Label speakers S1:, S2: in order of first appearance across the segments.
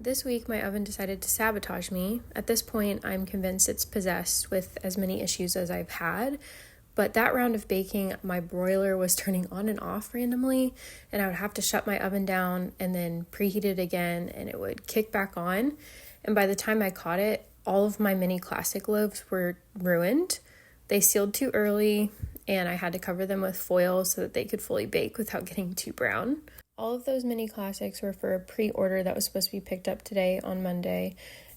S1: This week, my oven decided to sabotage me. At this point, I'm convinced it's possessed with as many issues as I've had. But that round of baking, my broiler was turning on and off randomly, and I would have to shut my oven down and then preheat it again, and it would kick back on. And by the time I caught it, all of my mini classic loaves were ruined. They sealed too early, and I had to cover them with foil so that they could fully bake without getting too brown. All of those mini classics were for a pre-order that was supposed to be picked up today on Monday,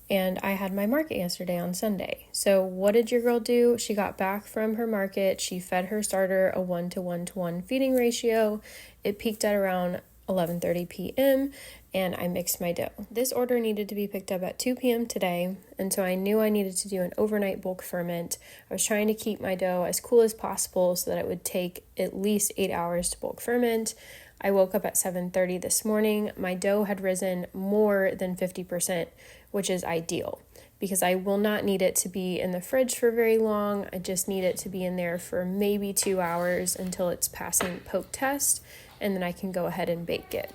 S1: and I had my market yesterday on Sunday. So what did your girl do? She got back from her market. She fed her starter a 1-to-1-to-1 feeding ratio. It peaked at around 11:30 p.m. and I mixed my dough. This order needed to be picked up at 2 p.m. today, and so I knew I needed to do an overnight bulk ferment. I was trying to keep my dough as cool as possible so that it would take at least 8 hours to bulk ferment. I woke up at 7:30 this morning. My dough had risen more than 50%, which is ideal because I will not need it to be in the fridge for very long. I just need it to be in there for maybe 2 hours until it's passing poke test, and then I can go ahead and bake it.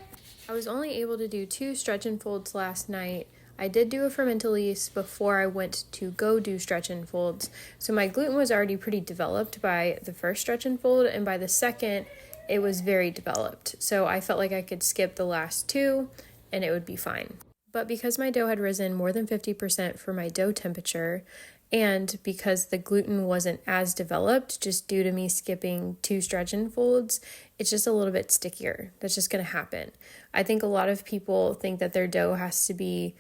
S1: I was only able to do 2 stretch and folds last night. I did do a fermentalise before I went to go do stretch and folds, so my gluten was already pretty developed by the first stretch and fold, and by the second, it was very developed. So I felt like I could skip the last 2 and it would be fine. But because my dough had risen more than 50% for my dough temperature, and because the gluten wasn't as developed, just due to me skipping 2 stretch and folds, it's just a little bit stickier. That's just going to happen. I think a lot of people think that their dough has to be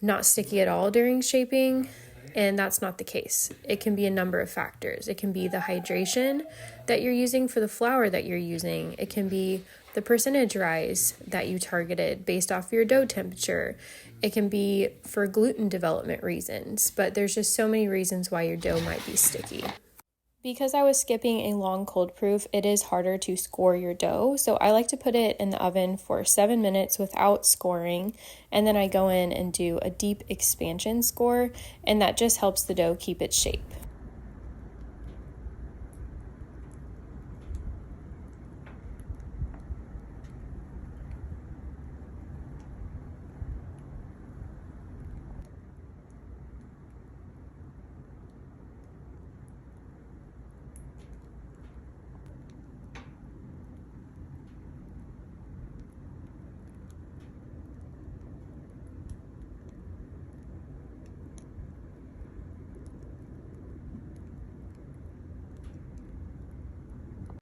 S1: not sticky at all during shaping, and that's not the case. It can be a number of factors. It can be the hydration that you're using for the flour that you're using. It can be the percentage rise that you targeted based off your dough temperature. It can be for gluten development reasons, but there's just so many reasons why your dough might be sticky. Because I was skipping a long cold proof, it is harder to score your dough. So I like to put it in the oven for 7 minutes without scoring. And then I go in and do a deep expansion score. And that just helps the dough keep its shape.